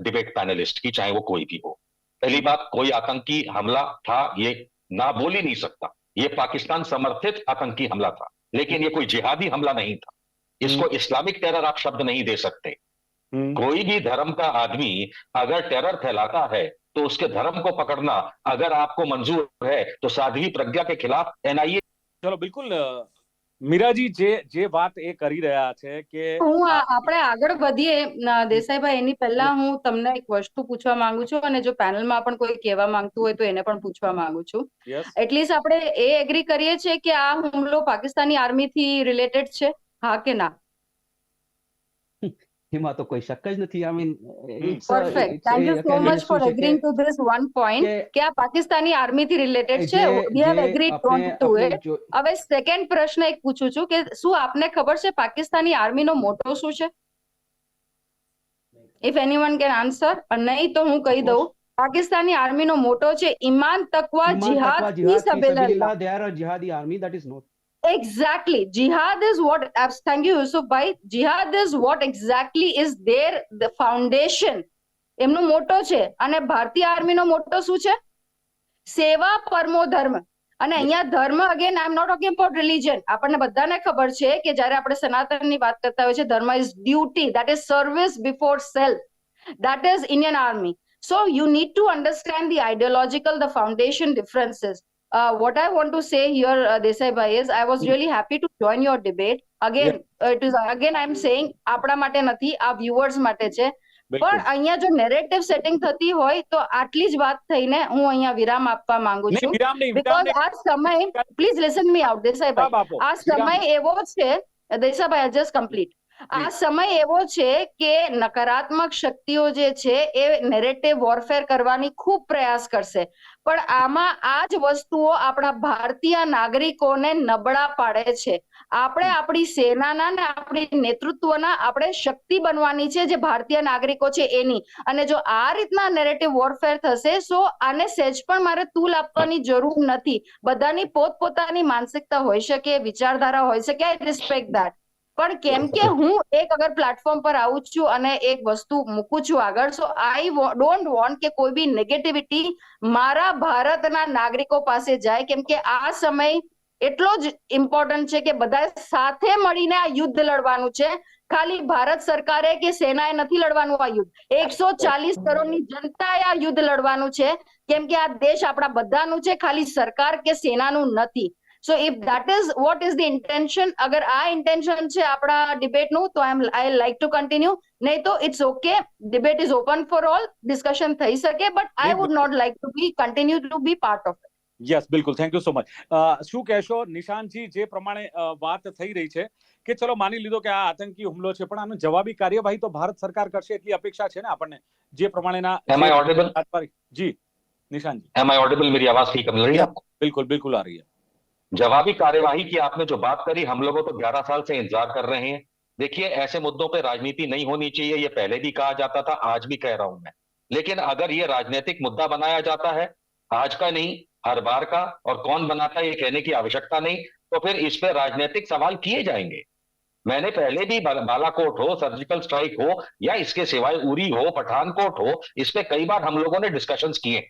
[SPEAKER 2] डिबेट पैनलिस्ट की, चाहे वो कोई भी हो. पहली बात, कोई आतंकी हमला था ये ना बोल ही नहीं सकता. ये पाकिस्तान समर्थित आतंकी हमला था, लेकिन ये कोई जिहादी हमला नहीं था. इसको इस्लामिक टेरर आप शब्द नहीं दे सकते. कोई भी धर्म का आदमी अगर टेरर फैलाता है तो उसके धर्म को पकड़ना अगर आपको मंजूर है तो साध्वी प्रज्ञा के खिलाफ एनआईए.
[SPEAKER 1] चलो बिल्कुल મીરાજી જે વાત એ કરી રહ્યા છે કે
[SPEAKER 3] હું આપણે આગળ વધીએ દેસાઈભાઈ, એની પહેલા હું તમને એક વસ્તુ પૂછવા માંગુ છું, અને જો પેનલમાં પણ કોઈ કહેવા માંગતું હોય તો એને પણ પૂછવા માંગુ છું. એટલીસ્ટ આપણે એ એગ્રી કરીએ છીએ કે આ હુમલો પાકિસ્તાની આર્મીથી રિલેટેડ છે, હા કે ના?
[SPEAKER 4] એમાં તો કોઈ શક જ નથી. I mean
[SPEAKER 3] perfect. Thank you so much for agreeing to this one point કે આ પાકિસ્તાની આર્મીથી રિલેટેડ છે. We have agreed to it. હવે સેકન્ડ પ્રશ્ન એક પૂછું છું કે શું આપને ખબર છે પાકિસ્તાની આર્મીનો મોટો શું છે? If anyone can answer. નહીં તો હું કહી દઉં, પાકિસ્તાની આર્મીનો મોટો છે ઈમાન તકવા જિહાદ fee સબીલિલ્લાહ.
[SPEAKER 4] They are a jihadi army, that is not.
[SPEAKER 3] Exactly. Jihad is what, thank you Yusuf bhai, jihad is what exactly is their the foundation. એમનો મોટો છે. અને ભારતીય આર્મીનો મોટો શું છે? સેવા પરમો ધર્મ. અને અહીંયા ધર્મ, again I am not talking about religion. આપણને બધાને ખબર છે કે જ્યારે આપણે સનાતનની વાત કરતા હોય છે, ધર્મ is duty, that is service before self. That is Indian Army. So you need to understand the ideological, the foundation differences. what I want to say here, Desai bhai, is I was really happy to join your debate. Again, it is again I'm saying આપણા માટે નથી, આ viewers માટે છે.
[SPEAKER 1] બિલકુલ
[SPEAKER 3] પણ અહીંયા જો નેરેટિવ સેટિંગ થતી હોય તો આટલી જ વાત થઈને હું અહીંયા વિરામ આપવા માંગુ
[SPEAKER 1] નહીં
[SPEAKER 3] છું.
[SPEAKER 1] વિરામ નહીં
[SPEAKER 3] Because આ સમય, please listen me out, Desai
[SPEAKER 1] જવાબ
[SPEAKER 3] ભાઈ.
[SPEAKER 1] આપો
[SPEAKER 3] આ
[SPEAKER 1] વિરામ
[SPEAKER 3] સમય એવો છે, દેસાઈ ભાઈ, just complete. આ સમય એવો છે કે નકારાત્મક શક્તિઓ જે છે એ નેરેટિવ વોરફેર કરવાની ખૂબ પ્રયાસ કરશે, પણ આમાં આ જ વસ્તુઓ આપણા ભારતીય નાગરિકોને નબળા પાડે છે. આપણે આપણી સેનાના ને આપણી નેતૃત્વના આપણે શક્તિ બનવાની છે, જે ભારતીય નાગરિકો છે એની. અને જો આ રીતના નેરેટિવ વોરફેર થશે, સો આને સહેજ પણ મારે તૂલ આપવાની જરૂર નથી. બધાની પોતપોતાની માનસિકતા હોઈ શકે, વિચારધારા હોઈ શકે, આઈ રિસ્પેક્ટ ધેટ. પણ કેમ કે હું એક અગર પ્લેટફોર્મ પર આવું છું અને એક વસ્તુ મૂકું છું આગળ, સો આઈ ડોન્ટ વોન્ટ કે કોઈ બી નેગેટિવિટી મારા ભારતના નાગરિકો પાસે જાય, કેમ કે આ સમય એટલો જ ઇમ્પોર્ટન્ટ છે કે બધા સાથે મળીને આ યુદ્ધ લડવાનું છે. ખાલી ભારત સરકારે કે સેનાએ નથી લડવાનું આ યુદ્ધ, 140 કરોડની જનતાએ આ યુદ્ધ લડવાનું છે, કેમ કે આ દેશ આપણા બધાનું છે, ખાલી સરકાર કે સેનાનું નથી. So if that is what is the intention, अगर आ intention છે આપણા debate નું, તો I like to continue. નહીં તો it's okay, debate is open for all, discussion થઈ શકે, but I would not like to be continue to be part of it.
[SPEAKER 1] Yes બિલકુલ, થેન્ક યુ સો મચ. શું કહેશો નિશાંતજી, જે પ્રમાણે વાત થઈ રહી છે કે ચલો માની લીધો કે આ આતંકી હુમલો છે, પણ આનો જવાબી કાર્યવાહી તો ભારત સરકાર કરશે એટલી અપેક્ષા છે ને આપણને, જે પ્રમાણેના
[SPEAKER 2] Am I audible?
[SPEAKER 1] G નિશાંતજી,
[SPEAKER 2] Am I audible? मेरी आवाज ठीक मिल रही है आपको?
[SPEAKER 1] बिल्कुल बिल्कुल आ रही है.
[SPEAKER 2] जवाबी कार्यवाही की आपने जो बात करी, हम लोगों तो 11 साल से इंतजार कर रहे हैं. देखिए, ऐसे मुद्दों पे राजनीति नहीं होनी चाहिए, ये पहले भी कहा जाता था, आज भी कह रहा हूं मैं. लेकिन अगर ये राजनीतिक मुद्दा बनाया जाता है, आज का नहीं हर बार का, और कौन बनाता है ये कहने की आवश्यकता नहीं, तो फिर इस पे राजनीतिक सवाल किए जाएंगे. मैंने पहले भी बालाकोट हो, सर्जिकल स्ट्राइक हो, या इसके सिवाय उरी हो, पठानकोट हो, इस पे कई बार हम लोगों ने डिस्कशंस किए.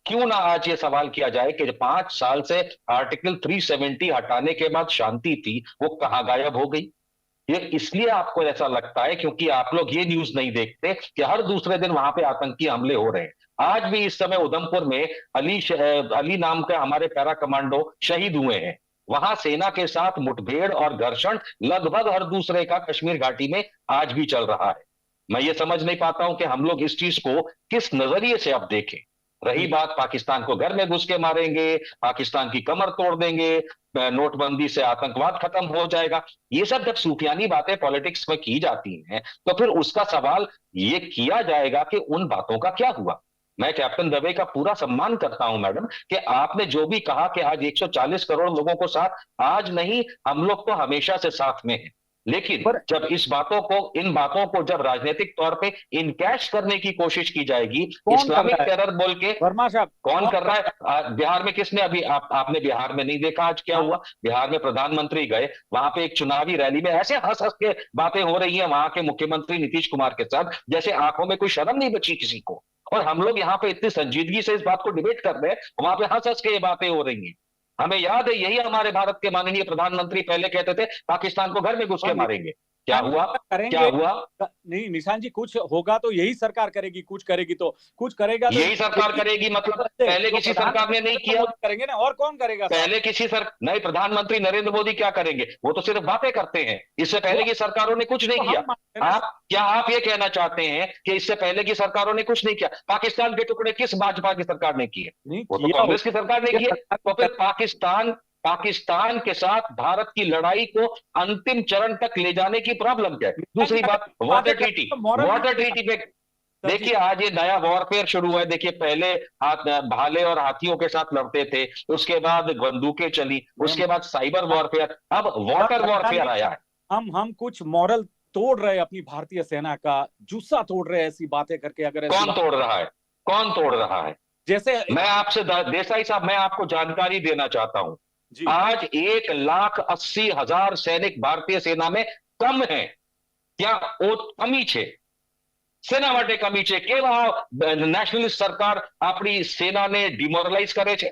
[SPEAKER 2] क्यों ना आज ये सवाल किया जाए कि 5 साल से आर्टिकल 370 हटाने के बाद शांति थी, वो कहां गायब हो गई? ये इसलिए आपको ऐसा लगता है क्योंकि आप लोग ये न्यूज नहीं देखते कि हर दूसरे दिन वहां पे आतंकी हमले हो रहे हैं. आज भी इस समय उधमपुर में अली नाम के हमारे पैरा कमांडो शहीद हुए हैं. वहां सेना के साथ मुठभेड़ और घर्षण लगभग हर दूसरे का कश्मीर घाटी में आज भी चल रहा है. मैं ये समझ नहीं पाता हूं कि हम लोग इस चीज को किस नजरिए से अब देखें. रही बात पाकिस्तान को घर में घुस के मारेंगे, पाकिस्तान की कमर तोड़ देंगे, नोटबंदी से आतंकवाद खत्म हो जाएगा, ये सब जब सूफियानी बातें पॉलिटिक्स में की जाती हैं, तो फिर उसका सवाल ये किया जाएगा कि उन बातों का क्या हुआ. मैं कैप्टन दवे का पूरा सम्मान करता हूं मैडम, कि आपने जो भी कहा कि आज 140 करोड़ लोगों को साथ, आज नहीं, हम लोग तो हमेशा से साथ में हैं. लेकिन जब इन बातों को जब राजनीतिक तौर पे इनकैश करने की कोशिश की जाएगी, इस्लामिक टेरर बोल के,
[SPEAKER 1] वर्मा साहब
[SPEAKER 2] कौन कर रहा है? बिहार में किसने अभी आपने बिहार में नहीं देखा आज क्या हुआ? बिहार में प्रधानमंत्री गए, वहां पे एक चुनावी रैली में ऐसे हंस हंस के बातें हो रही है वहां के मुख्यमंत्री नीतीश कुमार के साथ, जैसे आंखों में कोई शर्म नहीं बची किसी को. और हम लोग यहाँ पे इतनी संजीदगी से इस बात को डिबेट कर रहे हैं, वहां पे हंस हंस के ये बातें हो रही हैं. हमें याद है, यही हमारे भारत के माननीय प्रधानमंत्री पहले कहते थे पाकिस्तान को घर में घुस के मारेंगे. क्या हुआ? क्या हुआ?
[SPEAKER 1] नहीं निशांत जी, कुछ होगा तो यही सरकार करेगी, कुछ करेगी तो कुछ करेगा तो
[SPEAKER 2] यही सरकार करेगी. मतलब पहले किसी सरकार ने नहीं किया,
[SPEAKER 1] करेंगे ना, और कौन करेगा?
[SPEAKER 2] पहले किसी नहीं, प्रधानमंत्री नरेंद्र मोदी क्या करेंगे? वो तो सिर्फ बातें करते हैं. इससे पहले की सरकारों ने कुछ नहीं किया. आप ये कहना चाहते हैं कि इससे पहले की सरकारों ने कुछ नहीं किया? पाकिस्तान के टुकड़े किस भाजपा की सरकार ने किए? वो तो कांग्रेस की सरकार ने किए. तो फिर पाकिस्तान के साथ भारत की लड़ाई को अंतिम चरण तक ले जाने की प्रॉब्लम क्या है? दूसरी बात, वाटर ट्रीटी पे देखिए, आज ये नया वॉरफेयर शुरू हुआ है. देखिए, पहले भाले और हाथियों के साथ लड़ते थे, उसके बाद बंदूकें चली, उसके बाद साइबर वॉरफेयर, अब वाटर वॉरफेयर आया है.
[SPEAKER 1] हम कुछ मॉरल तोड़ रहे हैं अपनी भारतीय सेना का, जुस्सा तोड़ रहे हैं ऐसी बातें करके. अगर
[SPEAKER 2] कौन तोड़ रहा है? कौन तोड़ रहा है?
[SPEAKER 1] जैसे
[SPEAKER 2] मैं आपसे देसाई साहब, मैं आपको जानकारी देना चाहता हूं. आज 1,80,000 सैनिक भारतीय सेना में कम है. क्या कमी છે? સેના માટે કમી છે? કેવા નેશનલિસ્ટ સરકાર આપણી સેનાને ડિમોરલાઇઝ કરે છે?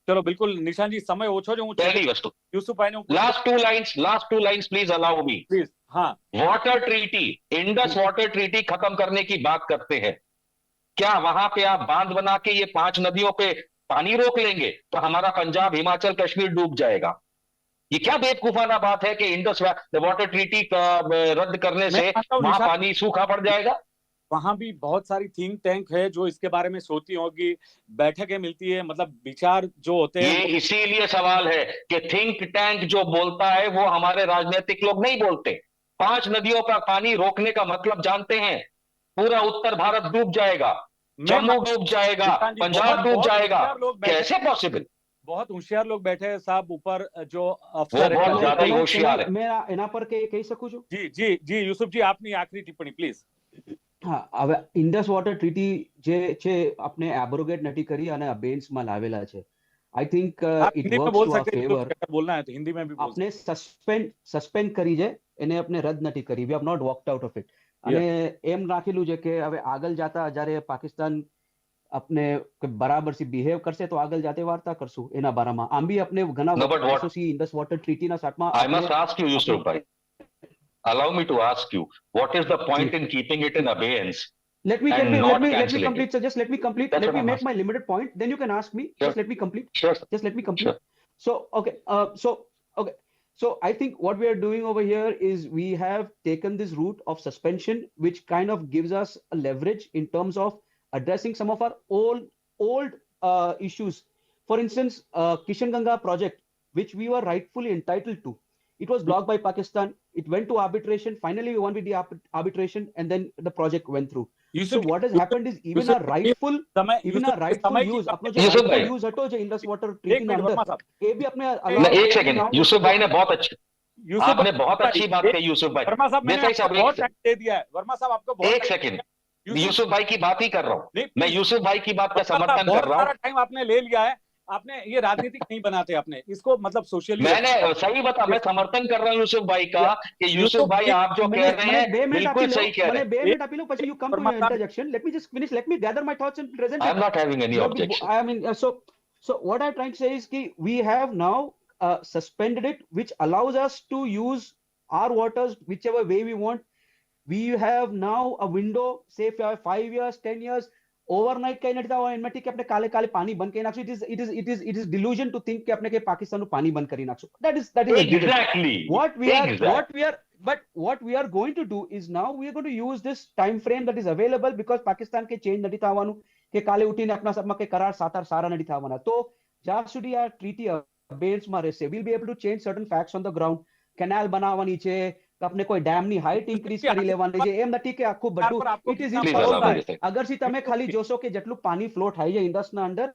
[SPEAKER 1] ચલો બિલકુલ નિશાંતજી, સમય ઓછો છે. હું
[SPEAKER 2] પહેલી વસ્તુ
[SPEAKER 1] યુસુફભાઈને
[SPEAKER 2] last two lines please allow me.
[SPEAKER 1] Please. हाँ,
[SPEAKER 2] water treaty, Indus water treaty खत्म करने की बात करते हैं. क्या वहां पे आप बांध बना के ये 5 नदियों पे पानी रोक लेंगे तो हमारा पंजाब हिमाचल कश्मीर डूब जाएगा। ये क्या बेवकूफाना बात है कि इंडस वाटर ट्रीटी रद्द करने
[SPEAKER 1] मैं
[SPEAKER 2] से
[SPEAKER 1] मानता हूँ
[SPEAKER 2] वहां
[SPEAKER 1] निशा,
[SPEAKER 2] पानी सूखा पड़ जाएगा।
[SPEAKER 1] वहां भी बहुत सारी थिंक टैंक है जो इसके बारे में सोचती होगी, बैठकें मिलती है, मतलब विचार जो होते हैं
[SPEAKER 2] ये
[SPEAKER 1] वो
[SPEAKER 2] इसीलिए सवाल है कि थिंक टैंक जो बोलता है वो हमारे राजनीतिक लोग नहीं बोलते। 5 नदियों का पानी रोकने का मतलब जानते हैं। पूरा उत्तर भारत डूब जाएगा,
[SPEAKER 1] मैं
[SPEAKER 2] जम्मू डूब जाएगा,
[SPEAKER 1] निशान जी,
[SPEAKER 2] पंजाब डूब
[SPEAKER 1] बहुत
[SPEAKER 2] जाएगा।
[SPEAKER 1] होशियार लोग बैठे,
[SPEAKER 2] कैसे पॉसिबल?
[SPEAKER 1] बहुत होशियार लोग बैठे हैं साहब ऊपर, जो
[SPEAKER 2] वो
[SPEAKER 1] अफसर है।
[SPEAKER 2] बहुत ज्यादा ही होशियार है।
[SPEAKER 4] मैं एना पर કહી શકું છું?
[SPEAKER 1] जी जी जी यूसुफ जी, आपनी आखिरी टिप्पणी प्लीज।
[SPEAKER 4] હા, હવે ઇન્ડસ વોટર ટ્રીટી જે છે આપણે એબ્રોગેટ નથી કરી અને અબેન્સમાં લાવેલા છે. આઈ થિંક
[SPEAKER 1] आप
[SPEAKER 4] ઇટ
[SPEAKER 1] हिंदी में
[SPEAKER 4] વર્ક્સ
[SPEAKER 1] बोल
[SPEAKER 4] ટુ आवर
[SPEAKER 1] सकते हैं,
[SPEAKER 4] ફેવર.
[SPEAKER 1] अगर बोलना है तो हिंदी में भी बोल
[SPEAKER 4] આપણે સસ્પેન્ડ કરી છે, એને આપણે રદ નથી કરી. We have not walked out of it. અને એમ રાખેલું છે કે હવે આગળ જાતા જ્યારે પાકિસ્તાન अपने बराबर से बिहेव करसे तो आगल जाते वार्ता करसु एना बारामा. आम भी अपने घना
[SPEAKER 2] No, but what
[SPEAKER 4] वर्षों इंडस वाटर ट्रीटी ना साथमा
[SPEAKER 2] I must ask you, Yusuf bhai, allow me to ask you, what is the point in keeping it in abeyance and not cancelling it?
[SPEAKER 4] complete. So just let me complete.
[SPEAKER 2] That's
[SPEAKER 4] Let
[SPEAKER 2] what
[SPEAKER 4] me
[SPEAKER 2] I'm
[SPEAKER 4] make
[SPEAKER 2] asking.
[SPEAKER 4] my limited point. Then you can ask me.
[SPEAKER 2] Sure.
[SPEAKER 4] Just let me complete.
[SPEAKER 2] Sure, sir.
[SPEAKER 4] Just let me complete.
[SPEAKER 2] Sure.
[SPEAKER 4] So okay. So I think what we are doing over here is we have taken this route of suspension, which kind of gives us a leverage in terms of addressing some of our old issues. For instance, Kishan Ganga project, which we were rightfully entitled to, it was blocked by Pakistan. It went to arbitration. Finally, we won with the arbitration, and then the project went through. So what has happened is even our rightful use, अपना जो
[SPEAKER 2] Yusuf
[SPEAKER 4] rightful
[SPEAKER 2] भाई,
[SPEAKER 4] use हटो जो Indus water
[SPEAKER 1] एक
[SPEAKER 4] treaty
[SPEAKER 1] minute
[SPEAKER 4] अंदर
[SPEAKER 1] वर्मा साहब,
[SPEAKER 4] ये भी अपने
[SPEAKER 2] मैं एक सेकंड, यूसुफ भाई ने बहुत अच्छी
[SPEAKER 1] यूसुफ
[SPEAKER 2] आपने
[SPEAKER 1] भाई,
[SPEAKER 2] बहुत अच्छी बात कही यूसुफ भाई।
[SPEAKER 1] वर्मा साहब,
[SPEAKER 2] मैं
[SPEAKER 1] मैंने
[SPEAKER 2] सही साहब
[SPEAKER 1] आपको बहुत टाइम दे दिया है। वर्मा साहब, आपको बहुत
[SPEAKER 2] एक
[SPEAKER 1] time
[SPEAKER 2] सेकंड,
[SPEAKER 1] दिया है।
[SPEAKER 2] यूसुफ भाई की बात ही कर रहा हूँ
[SPEAKER 1] नहीं,
[SPEAKER 2] मैं। यूसुफ भाई की बात का
[SPEAKER 1] वर्मा साहब,
[SPEAKER 2] समर्थन
[SPEAKER 1] बहुत
[SPEAKER 2] कर रहा
[SPEAKER 1] सारा
[SPEAKER 2] हूँ।
[SPEAKER 1] टाइम आपने ले लिया है। आपने ये राजनीतिक नहीं बनाते, आपने इसको मतलब सोशली
[SPEAKER 2] मैंने सही बता, मैं समर्थन कर रहा हूँ यूसुफ भाई का कि यूसुफ भाई आप जो कह रहे हैं बिल्कुल सही कह रहे हैं।
[SPEAKER 4] 2 मिनट આપી લો પછી you come to your interjection. Let me just finish. Let me gather my thoughts and present
[SPEAKER 2] I
[SPEAKER 4] it.
[SPEAKER 2] Am not having any objection.
[SPEAKER 4] I mean, so what I'm trying to say is that we have now suspended it, which allows us to use our waters whichever way we want. We have now a window, say for 5 years, 10 years. Overnight कहीं नहीं था और इनमें ठीक है अपने काले काले पानी बंद करी नाखो. It is delusion to think कि अपने के पाकिस्तान में पानी बंद करी नाखो. That is
[SPEAKER 2] Exactly.
[SPEAKER 4] what we are going to do is now we are going to use this time frame that is available because Pakistan કે change નથી થવાનું કે કાલે ઉઠીને આપણા સબમાં કે કરાર સારા નથી થવાના. તો જ્યાં સુધી આ ટ્રીટી abeyance માં રહેશે, we'll be able to change certain facts on the ground. Canal બનાવવાની છે, આપણે કોઈ ડેમ ની હાઈટ ઇન્ક્રીઝ કરી લેવાની છે, એમ નથી કે આખું બધું ઇટ ઇઝ ઇમ્પોસિબલ. અગર si તમે ખાલી જોશો કે જેટલું પાણી ફ્લો થાય છે ઇન્ડસના અંદર,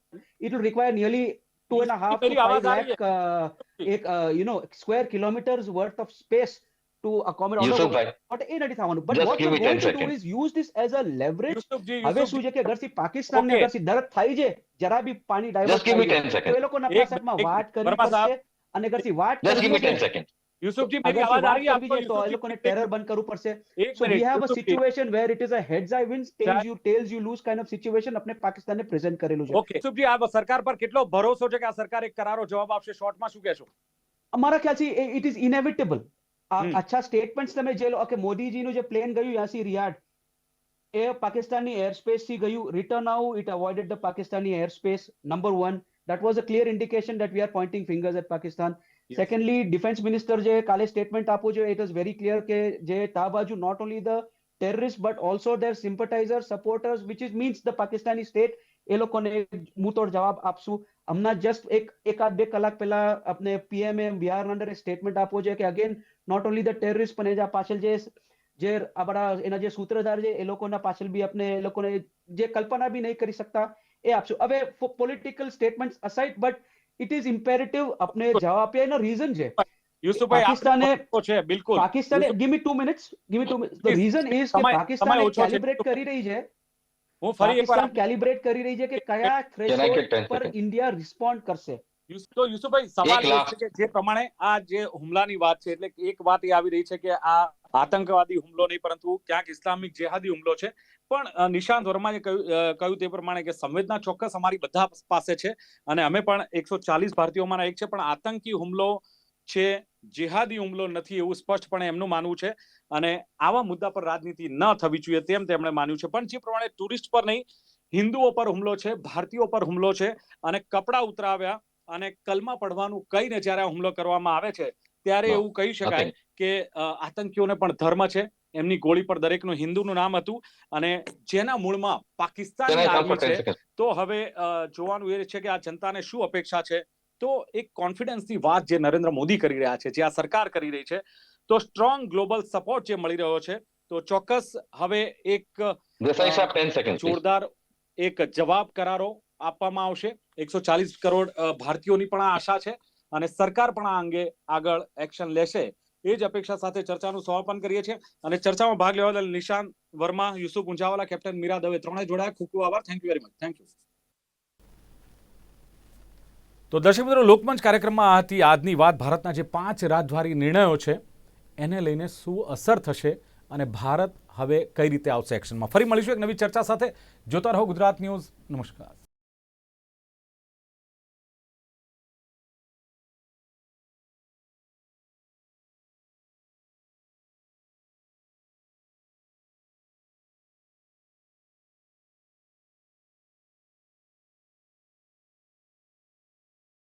[SPEAKER 4] it will require nearly 2.5 to 5 lakh square kilometers worth of space to accommodate all
[SPEAKER 2] Yusuf
[SPEAKER 4] of
[SPEAKER 2] भाई,
[SPEAKER 4] what એ નથી થવાનું. But
[SPEAKER 2] Just
[SPEAKER 4] what
[SPEAKER 2] give
[SPEAKER 4] we're
[SPEAKER 2] me 10
[SPEAKER 4] going to do
[SPEAKER 2] seconds.
[SPEAKER 4] is use this as a leverage.
[SPEAKER 1] Yusuf जी,
[SPEAKER 4] હવે
[SPEAKER 1] यूसुफ
[SPEAKER 4] શું
[SPEAKER 1] जी,
[SPEAKER 4] છે કે અગર પાકિસ્તાનને
[SPEAKER 1] Okay.
[SPEAKER 4] અગર દરદ થાય છે, જરા બી પાણી
[SPEAKER 2] Just
[SPEAKER 4] ડાયવર્ટ
[SPEAKER 2] give me
[SPEAKER 4] થાય
[SPEAKER 2] 10
[SPEAKER 4] છે, તો
[SPEAKER 2] seconds.
[SPEAKER 4] એ લોકોને આપણા
[SPEAKER 1] એક-
[SPEAKER 4] સાઈડમાં
[SPEAKER 1] એક-
[SPEAKER 4] વાટ કરવી
[SPEAKER 1] વર્મા સાહેબ,
[SPEAKER 4] પડશે. અને અગર વાટ
[SPEAKER 2] just give
[SPEAKER 4] કરવી
[SPEAKER 2] me 10
[SPEAKER 4] છે,
[SPEAKER 2] seconds.
[SPEAKER 1] यूसुफ जी, मेरी
[SPEAKER 4] अगर
[SPEAKER 1] आवाज आ
[SPEAKER 4] बात
[SPEAKER 1] रही है
[SPEAKER 4] करवी
[SPEAKER 1] आपको?
[SPEAKER 4] है तो
[SPEAKER 1] यूसुफ
[SPEAKER 4] એ
[SPEAKER 1] जी,
[SPEAKER 4] લોકોને
[SPEAKER 1] एक
[SPEAKER 4] ટેરર
[SPEAKER 1] मिनट,
[SPEAKER 4] બંધ કરવું પડશે.
[SPEAKER 1] एक
[SPEAKER 4] So we
[SPEAKER 1] minute,
[SPEAKER 4] have a
[SPEAKER 1] Yusuf ji,
[SPEAKER 4] situation where it is a heads I win, tails you lose kind of situation अपने પાકિસ્તાનને પ્રેઝન્ટ કરેલું છે.
[SPEAKER 1] ઓકે यूसुफ जी, આ સરકાર પર કેટલો ભરોસો છે કે આ સરકાર એક કરારો જવાબ આપશે? શોર્ટમાં શું કહેશો?
[SPEAKER 4] અમારા ખ્યાલથી it is inevitable.
[SPEAKER 1] હમ.
[SPEAKER 4] અચ્છા સ્ટેટમેન્ટ્સ તમે જે લો કે મોદીજીનું જે પ્લેન ગયું યાસી રિયાડ, એ પાકિસ્તાનની એર સ્પેસ થી ગયું. Return out, it avoided the Pakistani airspace. Number 1, that was a clear indication that we are pointing fingers at Pakistan.
[SPEAKER 1] Yes.
[SPEAKER 4] Secondly, defense minister જે કાલે સ્ટેટમેન્ટ આપો છો, it was very clear કે જે તા બાજુ not only the terrorists but also their sympathizers, supporters, which is means the Pakistani state, એ લોકોને મુંતોડ જવાબ આપશું. હમણાં જસ્ટ એકાદ 2 કલાક પહેલા આપણે પીએમએ બિહારના અંદર સ્ટેટમેન્ટ આપો છે કે again not only the terrorist પણ એના પાછળ જે આપણા એના જે સૂત્રધાર છે એ લોકોના પાછળ બી આપણે એ લોકોને જે કલ્પના બી નહીં કરી શકતા એ આપશું. હવે political statements aside, but it is imperative આપણે જવાબ આપીએ. એનો રીઝન છે
[SPEAKER 1] યુસુફભાઈ,
[SPEAKER 4] પાકિસ્તાને
[SPEAKER 1] આપનો છે બિલકુલ.
[SPEAKER 4] પાકિસ્તાને give me 2 minutes. The
[SPEAKER 1] Please,
[SPEAKER 4] reason is કે
[SPEAKER 1] સમય
[SPEAKER 4] પાકિસ્તાન
[SPEAKER 1] ઓછો છે.
[SPEAKER 4] કેલિબ્રેટ કરી રહી છે.
[SPEAKER 1] હું ફરી એકવાર
[SPEAKER 4] પાકિસ્તાન કેલિબ્રેટ કરી રહી છે કે કયા
[SPEAKER 2] Can I get
[SPEAKER 4] થ્રેશોલ્ડ
[SPEAKER 2] 10
[SPEAKER 4] પર
[SPEAKER 2] seconds?
[SPEAKER 4] ઇન્ડિયા રિસ્પોન્ડ કરશે.
[SPEAKER 1] તો યુસુફભાઈ, સવાલ
[SPEAKER 2] એક
[SPEAKER 1] એ
[SPEAKER 2] લાખ.
[SPEAKER 1] છે કે જે પ્રમાણે આ જે હુમલાની વાત છે, એટલે એક વાત એ આવી રહી છે કે આ આતંકવાદી હુમલો નહીં પરંતુ ક્યાંક ઇસ્લામિક જેહાદી હુમલો છે. પણ નિશાંત વર્માએ કહ્યું તે પ્રમાણે કે સંવેદના ચોક્કસ અમારી બધા પાસે છે અને અમે પણ 140 ભારતીયોમાંના એક છે, પણ આતંકી હુમલો છે, જેહાદી હુમલો નથી, એવું સ્પષ્ટપણે એમનું માનવું છે. અને આવા મુદ્દા પર રાજનીતિ ન થવી જોઈએ તેમ તેમણે માન્યું છે. પણ જે પ્રમાણે ટુરિસ્ટ પર નહીં, હિન્દુઓ પર હુમલો છે, ભારતીયો પર હુમલો છે, અને કપડા ઉતરાવ્યા અને કલમા પડવાનું કહીને જ્યારે આ હુમલો કરવામાં આવે છે ત્યારે
[SPEAKER 2] No,
[SPEAKER 1] એવું કહી શકાય
[SPEAKER 2] nothing.
[SPEAKER 1] કે આતંકીઓને પણ ધર્મ છે. એમની ગોળી પર દરેકનું હિન્દુનું નામ હતું, અને જેના મૂળમાં
[SPEAKER 2] Can
[SPEAKER 1] Pakistani
[SPEAKER 2] I come for
[SPEAKER 1] army
[SPEAKER 2] 10
[SPEAKER 1] છે.
[SPEAKER 2] seconds?
[SPEAKER 1] તો હવે જોવાનું એ છે કે આ જનતાને શું અપેક્ષા છે. તો એક કોન્ફિડન્સની વાત જે નરેન્દ્ર મોદી કરી રહ્યા છે, જે આ સરકાર કરી રહી છે, તો સ્ટ્રોંગ ગ્લોબલ સપોર્ટ જે મળી રહ્યો છે, તો ચોક્કસ હવે એક
[SPEAKER 2] Desai Saab, 10 seconds, please.
[SPEAKER 1] જોરદાર એક જવાબ કરારો આપવામાં આવશે. 140 કરોડ ભારતીયોની પણ આ આશા છે, અને સરકાર પણ આ અંગે આગળ એક્શન લેશે એ જ અપેક્ષા સાથે ચર્ચાનું સમાપન કરીએ છીએ. અને ચર્ચામાં ભાગ લેવા બદલ નિશાન વર્મા, યુસુફ ગુંજાવાલા, કેપ્ટન મીરા દવે ત્રણેય જોડાયા. ખૂબ ખૂબ આભાર. Thank you very much. Thank you. તો દર્શક મિત્રો, લોકમંચ કાર્યક્રમમાં આ હતી આજની વાત. ભારતના જે 5 રાજદ્વારી નિર્ણયો છે એને લઈને શું અસર થશે અને ભારત હવે કઈ રીતે આવશે એક્શનમાં. ફરી મળીશું એક નવી ચર્ચા સાથે. જોતા રહો ગુજરાત ન્યૂઝ. નમસ્કાર.